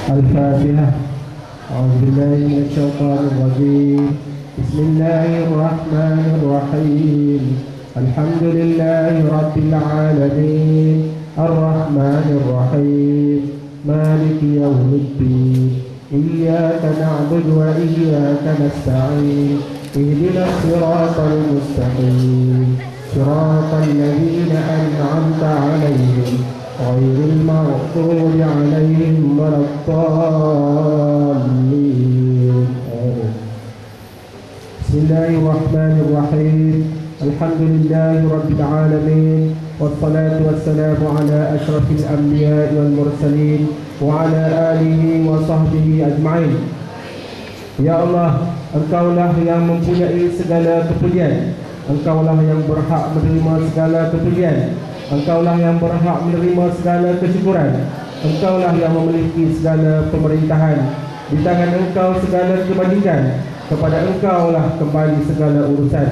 الفاتحة. أعوذ بالله من الشيطان الرجيم. بسم الله الرحمن الرحيم. الحمد لله رب العالمين الرحمن الرحيم مالك يوم الدين إياك نعبد وإياك نستعين اهدنا الصراط المستقيم صراط الذين أنعمت عليهم غير المغضوب عليهم ولا الضالين. بسم الله الرحمن الرحيم. الحمد لله رب العالمين والصلاة والسلام على أشرف الأنبياء والمرسلين وعلى آله وصحبه أجمعين. Ya Allah, Engkaulah yang mempunyai segala kepujian, Engkaulah yang berhak menerima segala kepujian, Engkaulah yang berhak menerima segala kesyukuran, Engkaulah yang memiliki segala pemerintahan. Di tangan Engkau segala kebajikan, kepada Engkaulah kembali segala urusan.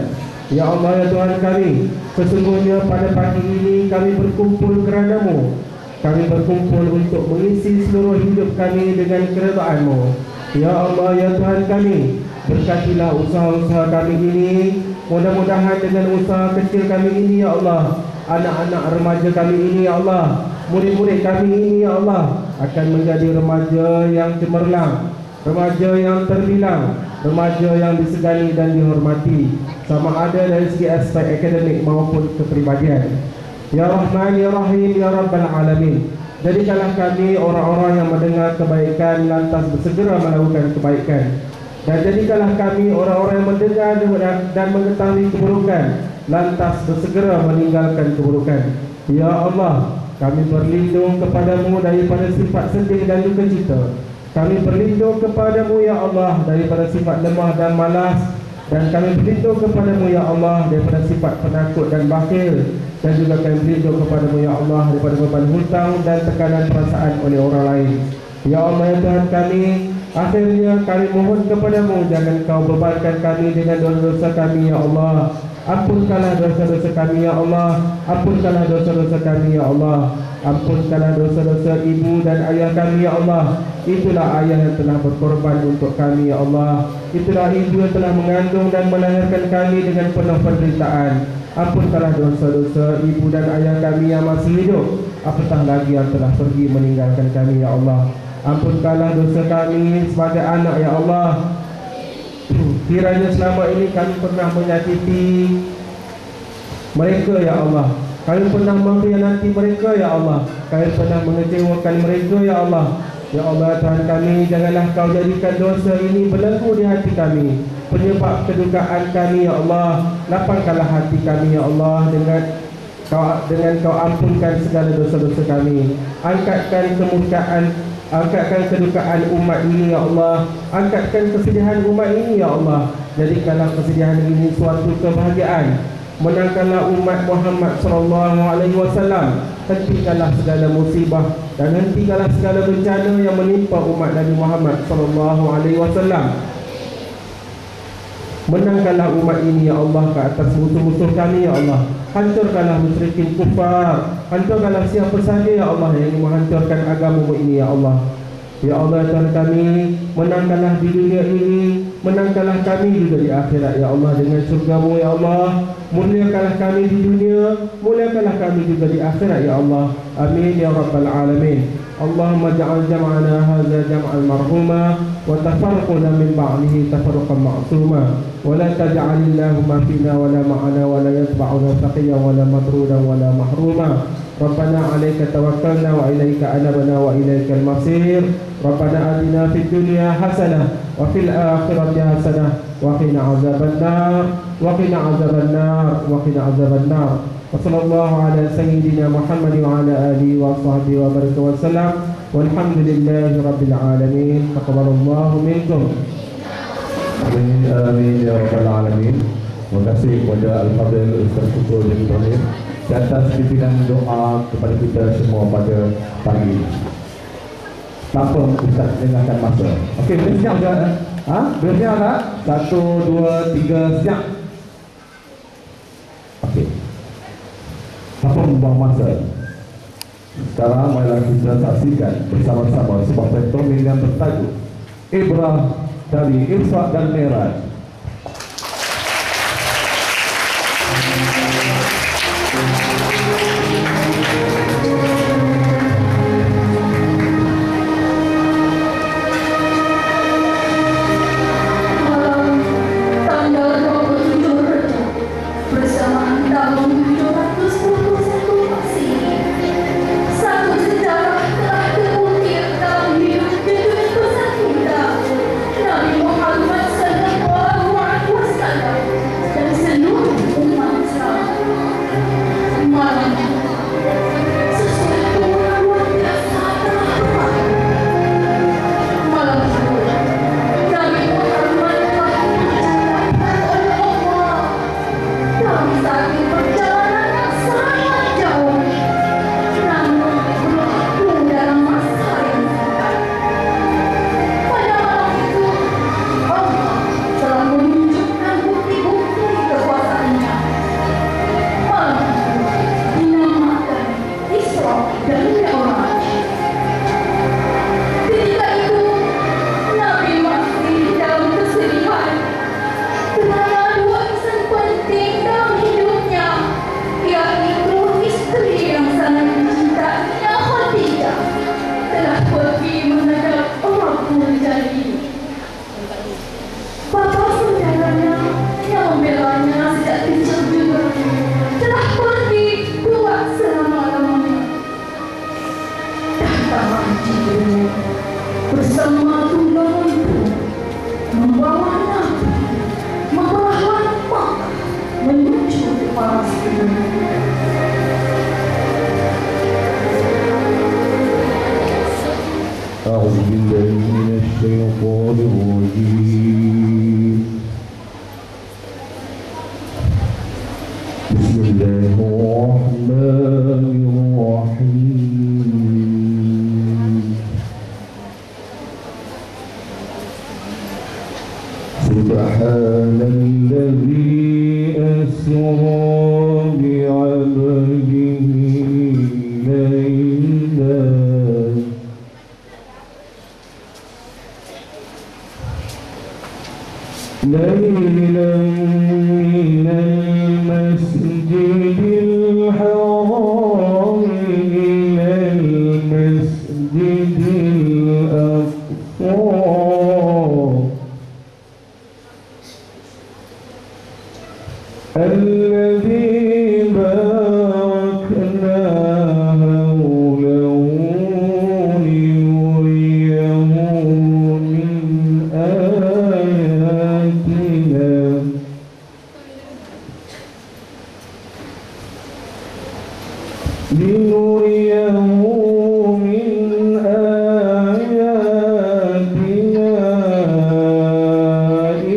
Ya Allah, ya Tuhan kami, sesungguhnya pada pagi ini kami berkumpul kerana-Mu. Kami berkumpul untuk mengisi seluruh hidup kami dengan keredaan-Mu. Ya Allah, ya Tuhan kami, berkatilah usaha-usaha kami ini. Mudah-mudahan dengan usaha kecil kami ini, ya Allah, anak-anak remaja kami ini, ya Allah, murid-murid kami ini, ya Allah, akan menjadi remaja yang cemerlang, remaja yang terbilang, remaja yang disegani dan dihormati, sama ada dari segi aspek akademik maupun kepribadian. Ya Rahman, Ya Rahim, Ya Rabbal Alamin, jadikanlah kami orang-orang yang mendengar kebaikan lantas bersegera melakukan kebaikan, dan jadikanlah kami orang-orang yang mendengar dan mengetahui keburukan lantas bersegera meninggalkan keburukan. Ya Allah, kami berlindung kepadamu daripada sifat sedih dan duka cita. Kami berlindung kepadamu, ya Allah, daripada sifat lemah dan malas. Dan kami berlindung kepadamu, ya Allah, daripada sifat penakut dan bakhil. Dan juga kami berlindung kepadamu, ya Allah, daripada beban hutang dan tekanan perasaan oleh orang lain. Ya Allah, ya Tuhan kami, akhirnya kami mohon kepadamu, jangan kau bebankan kami dengan dosa-dosa kami, ya Allah. Ampunkanlah dosa-dosa kami, ya Allah. Ampunkanlah dosa-dosa kami, ya Allah. Ampunkanlah dosa-dosa ibu dan ayah kami, ya Allah. Itulah ayah yang telah berkorban untuk kami, ya Allah. Itulah ibu yang telah mengandung dan melahirkan kami dengan penuh penderitaan. Ampunkanlah dosa-dosa ibu dan ayah kami yang masih hidup, apatah lagi yang telah pergi meninggalkan kami, ya Allah. Ampunkanlah dosa kami sebagai anak, ya Allah. Kiranya selama ini kami pernah menyakiti mereka, ya Allah. Kami pernah mengkhianati mereka, ya Allah. Kami pernah mengecewakan mereka, ya Allah. Ya Allah, Tuhan kami, janganlah kau jadikan dosa ini berlaku di hati kami, penyebab kedukaan kami, ya Allah. Lapangkanlah hati kami, ya Allah, dengan kau ampunkan segala dosa-dosa kami. Angkatkan kedukaan umat ini, ya Allah. Angkatkan kesedihan umat ini, ya Allah. Jadikanlah kesedihan ini suatu kebahagiaan. Menangkanlah umat Muhammad SAW. Hentikanlah segala musibah dan hentikanlah segala bencana yang menimpa umat Nabi Muhammad SAW. Menangkanlah umat ini, ya Allah, ke atas musuh-musuh kami, ya Allah. Hancurkanlah musyrikin kufar. Hancurkanlah siapa saja, ya Allah, yang ingin menghancurkan agama ini, ya Allah. Ya Allah, Tuhan kami, menangkanlah di dunia ini, menangkanlah kami juga di akhirat, ya Allah, dengan surga-Mu, ya Allah. Muliakanlah kami di dunia, muliakanlah kami juga di akhirat, ya Allah. Amin ya Rabbal Alamin. Allahumma ja'al jam'ana hadza jam'an marhuma wa tafarruquna min ba'dihi tafarruqan ma'suma wa la taj'al Allahumma fina wa la ma'ana wa la yatba'una taqiyyan wa la matrudan wa la mahruma. Rabbana 'alaika tawakkalna wa ilaika anabna wa ilaikal masir. Rabbana atina fid dunya hasanah wa fil akhirati hasanah wa qina 'adzabannar wa qina 'adzabannar wa qina 'adzabannar. Wassallallahu ala sayyidina Muhammad wa ala alihi wa sahbihi wa baraka wa sallam. Walhamdulillahi rabbil alamin. Taqabbalallahu minkum. Amin amin ya rabbal alamin. Terima kasih kepada Al-Fadhil Ustaz Syukur bin Ibrahim di atas pimpinan doa kepada kita semua pada pagi ini. Tanpa Ustaz dengarkan masa. Okey, boleh siap ke? Boleh siap tak? 1, 2, 3, siap. Okey. Tanpa membuang masa. Sekarang marilah kita saksikan bersama-sama sebuah pantomim yang bertajuk Ibrah dari Isra dan Mi'raj. Bersama tunggangan itu membawa nabi, membawa Makkah menuju ke Palestina. أعوذ بالله من الشيطان الرجيم. بسم الله الرحمن الرحيم. سبحان الذي أسرى بعبده ليلا من المسجد الحرام إلى المسجد الأقصى الذي باركنا حوله لنريه من آياتنا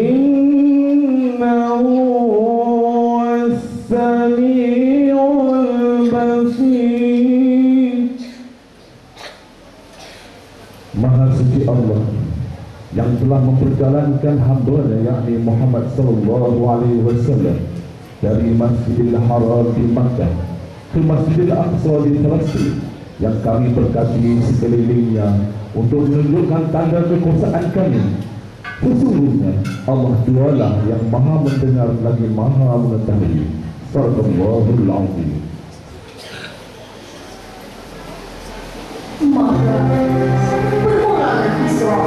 إنه هو السميع البصير. Maha suci Allah yang telah memperjalankan hamba-Nya yakni Muhammad sallallahu alaihi wasallam dari Masjidil Haram di Makkah ke Masjidil Aqsa di Palestin yang kami berkati sekelilingnya untuk menunjukkan tanda kekuasaan kami. Sesungguhnya Allah Dialah yang Maha mendengar lagi Maha mengetahui. Sadaqallahul Azim. Bermulalah Isra,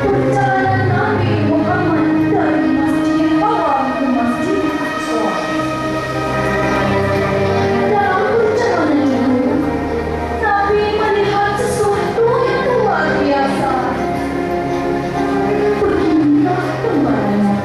perjalanan Nabi Muhammad dari Masjidil Haram ke Masjidil Aqsa. Dalam perjalanan itu, Nabi melihat sesuatu yang luar biasa. Beginilah gambarannya.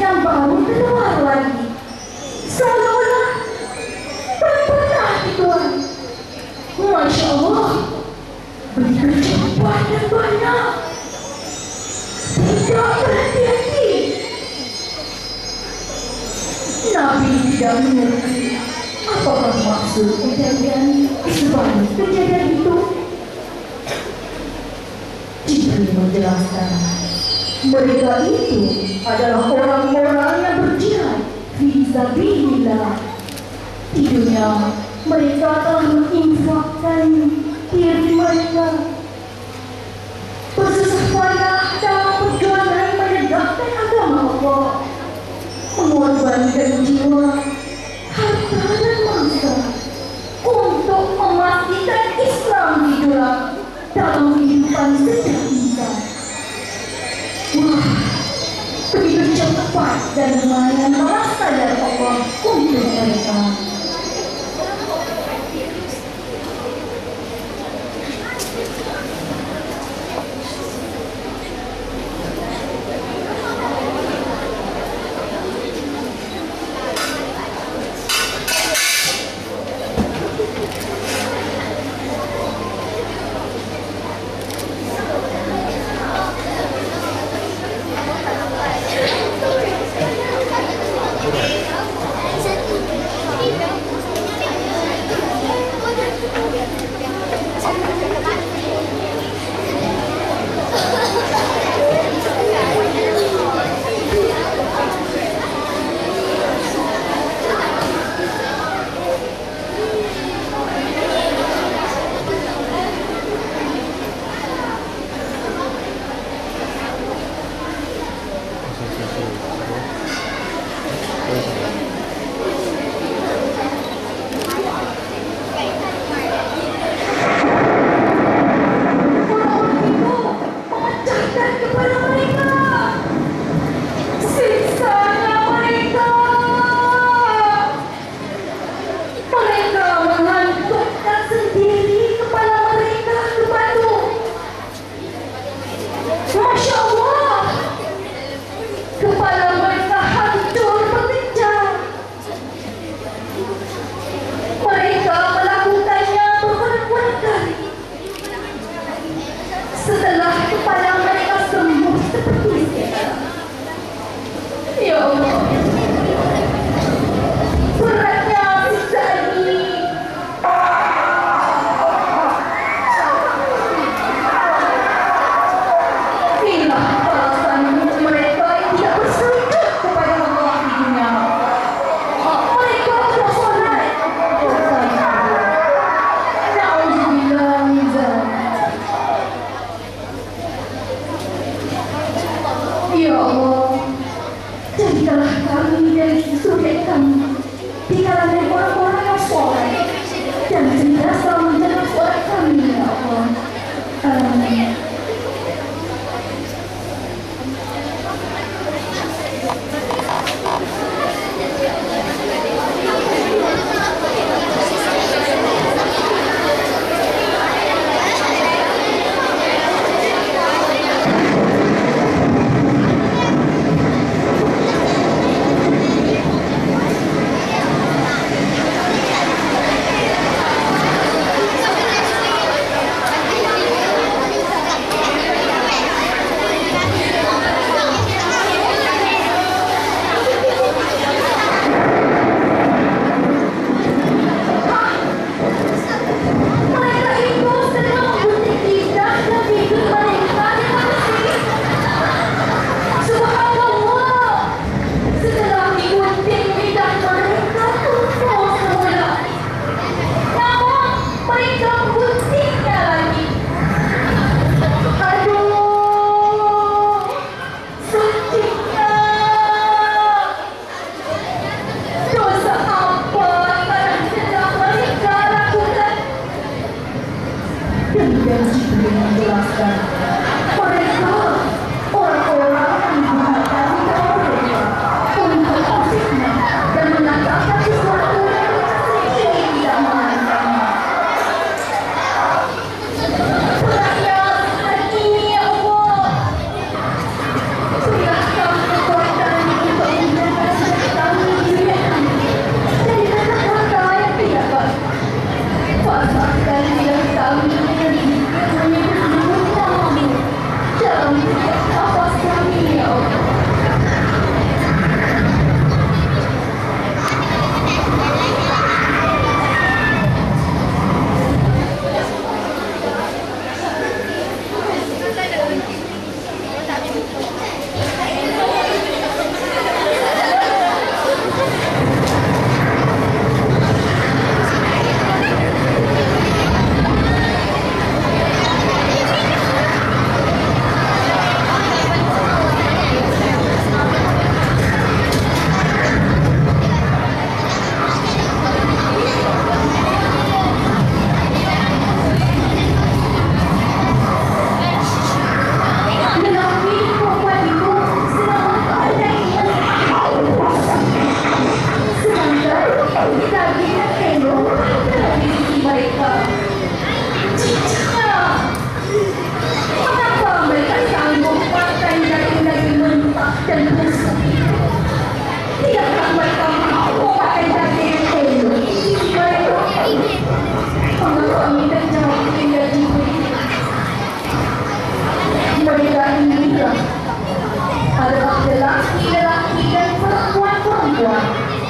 yang baru keluar lagi. Seolah-olah pernah Tuhan. Masya Allah, begitu cepat dan banyak. Tidak berhenti-henti. Nabi tidak mengerti apakah maksud kejadian sebalik kejadian itu. Jibril menjelaskan, mereka itu adalah orang-orang yang berjihad fisabilillah. Di dunia mereka telah menginfakkan diri mereka, bersusah payah dalam perjuangan menegakkan agama Allah, mengorbankan jiwa, harta dan masa untuk memastikan Islam hidup dalam kehidupan setiap insan. Wah, begitu cepat dan lumayan merasa dari Allah untuk mereka.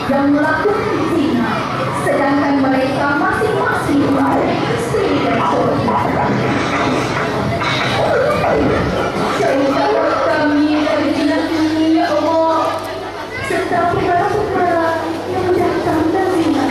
yang melakukan zina, sedangkan mereka masing-masing mempunyai istri dan suami. Jauhkanlah kami dari zina ini, ya Allah, serta perkara-perkara yang mendatangkan dari zina.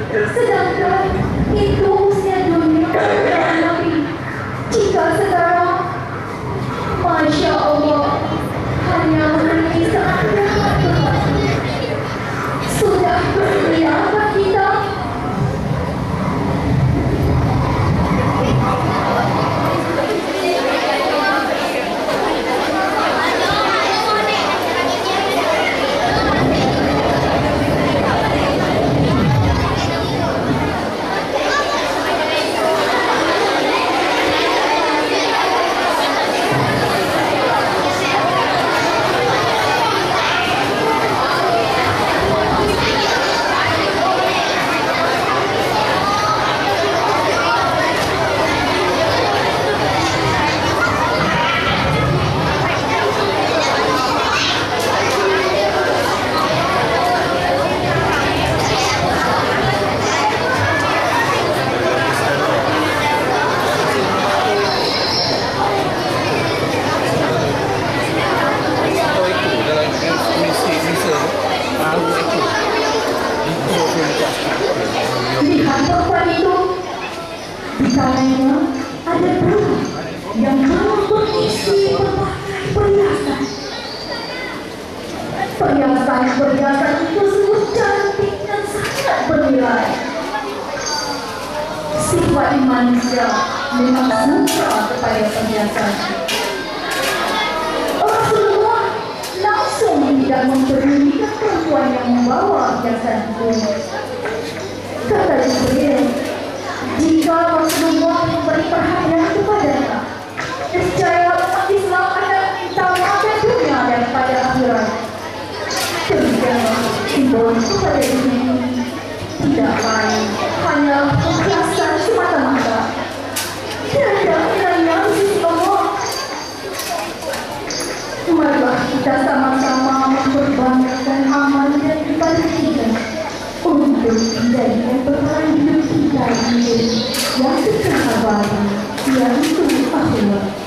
Sedangkan itu usia dunia dan Nabi. Jika sekarang, Masya Allah, hanya memiliki satu sudah berliapa kita. Barang perhiasan itu sungguh cantik dan sangat bernilai. Sifat manusia memang suka kepada perhiasan. Orang semua langsung tidak mempedulikan perempuan yang membawa perhiasan itu. Kata Jibril, jika Rasulullah memberi perhatian kepadanya, niscaya umat Islam akan minta makan dunia daripada akhirat. Demikian himbauan kepada ini tidak lain hanya perhiasan semata-mata. Tiada nilainya di sisi Allah. Marilah kita sama-sama memperbanyakkan amal dan ibadah kita untuk menjadikan perkara hidup kita ini yang secara baru, yaitu akhirat.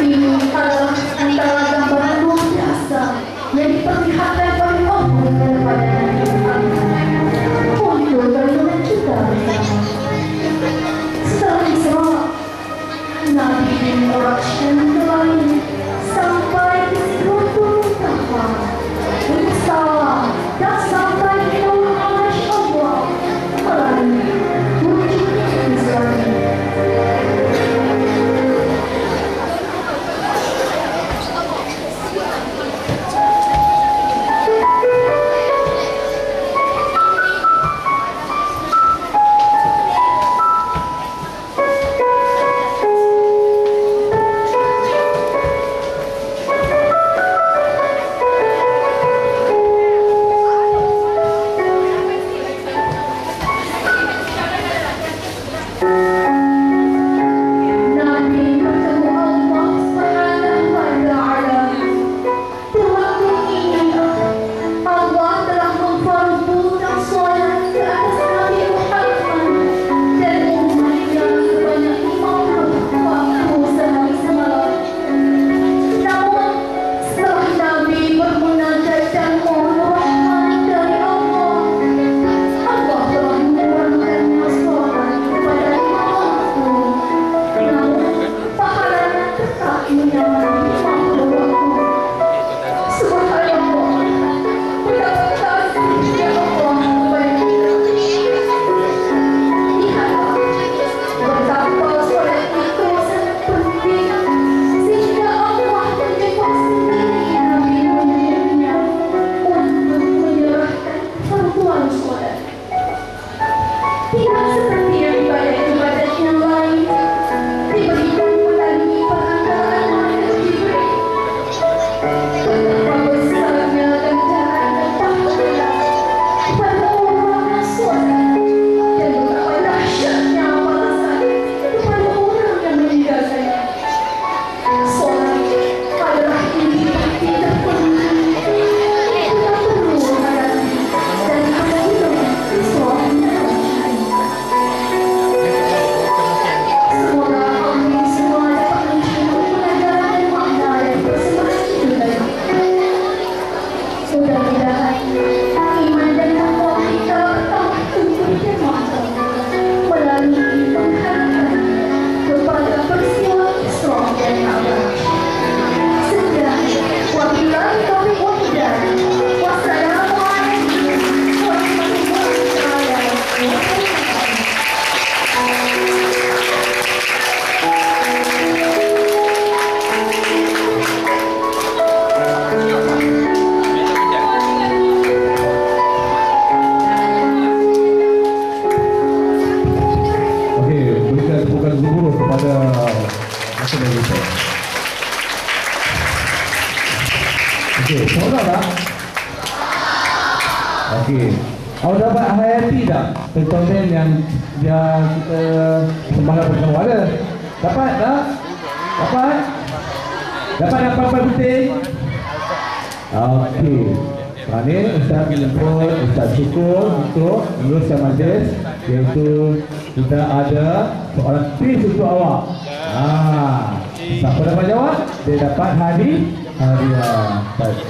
Ini adalah antara gambaran luar biasa yang diperlihatkan oleh Allah kepada Nabi Muhammad untuk kalian kita bersama. Setelah Isra, Nabi Mi'raj dan lain sampai ke Sidratul Muntaha, Mustawa, dan sampai ke Al-Arsh Allah melalui wujud Islam. Okey, semua tak? Okey. Awak dapat hayati tak tontonan yang kita sembahkan bersama ada? Dapat tak? Dapat? Dapat apa-apa penting? Okey. Ini Ustaz jemput Ustaz Syukur untuk meneruskan majlis, iaitu kita ada seorang tis untuk awak. Siapa dapat jawab, dia dapat hadiah. Baik.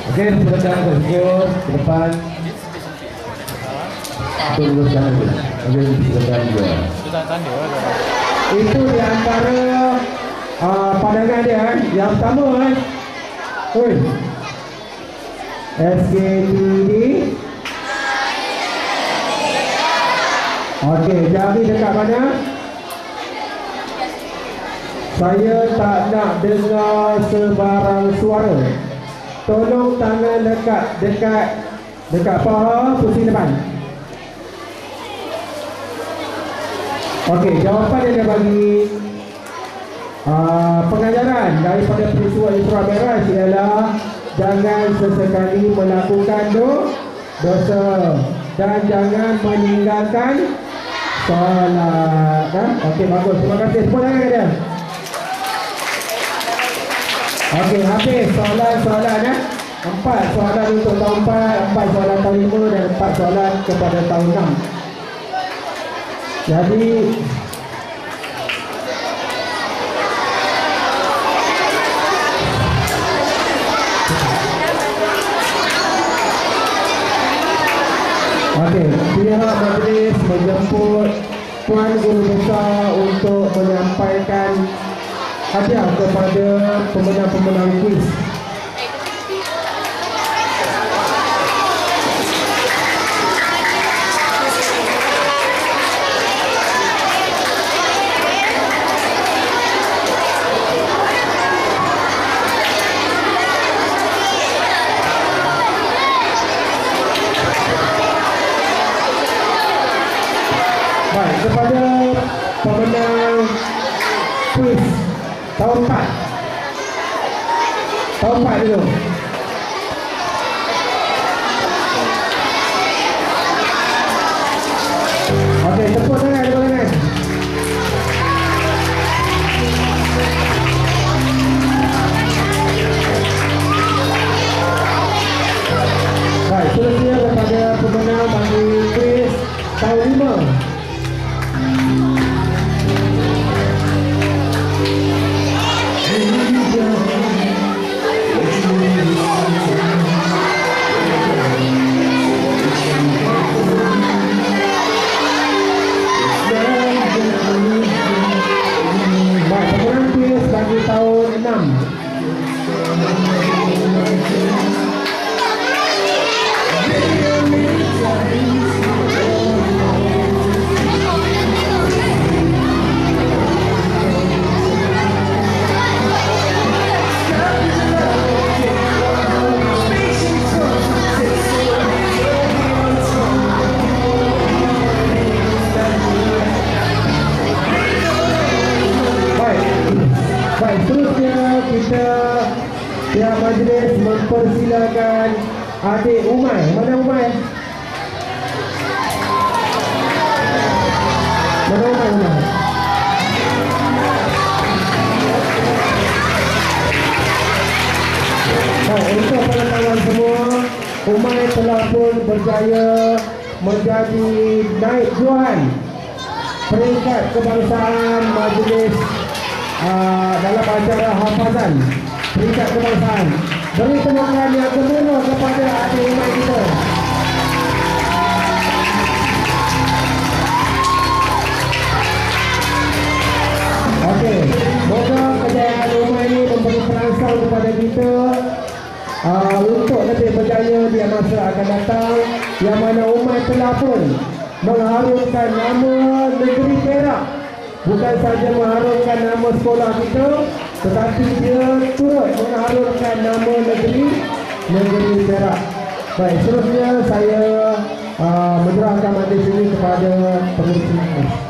Okey, silakan bersyukur ke depan. Teruskan lagi. Okey, silakan juga. Itu di antara pandangan dia. Yang pertama oi. SKTD. Okey, jari dekat mana? Saya tak nak dengar sebarang suara. Tolong tangan dekat paha, pusing depan. Okey, jawapan yang dia bagi pengajaran daripada peristiwa Isra Mi'raj ialah jangan sesekali melakukan dosa dan jangan meninggalkan solat. Okey, bagus. Terima kasih. Semua jangan dia. Okey, habis soalan-soalan ya. 4 soalan untuk tahun 4, 4 soalan tahun 5 dan 4 soalan kepada tahun 6. Jadi okey, pihak majlis menjemput Puan Guru Besar untuk menyampaikan hadiah kepada pemenang-pemenang kuis. Baik, kepada pemenang kuis tahun 4. Tahun 4 dulu. Okey, tepuk tangan, tepuk tangan. Baik, seterusnya kepada pemenang bagi kuis tahun 5. Tahun 6. Baik, seterusnya kita pihak majlis mempersilakan adik Umay. Mana Umay? Mana Umay? Baik, untuk pengetahuan semua, Umay telah pun berjaya menjadi naib juan peringkat kebangsaan majlis dalam acara hafazan peringkat kebangsaan. Beri temukan yang gemuruh kepada adik Umay kita. Okey, moga kejayaan Umay ini memberi perangsang kepada kita untuk lebih berjaya di masa akan datang, yang mana Umay telah pun mengharumkan nama negeri Perak. Bukan saja mengharumkan nama sekolah kita, tetapi dia turut mengharumkan nama negeri Perak. Baik, seterusnya saya menyerahkan majlis ini kepada pengurus majlis.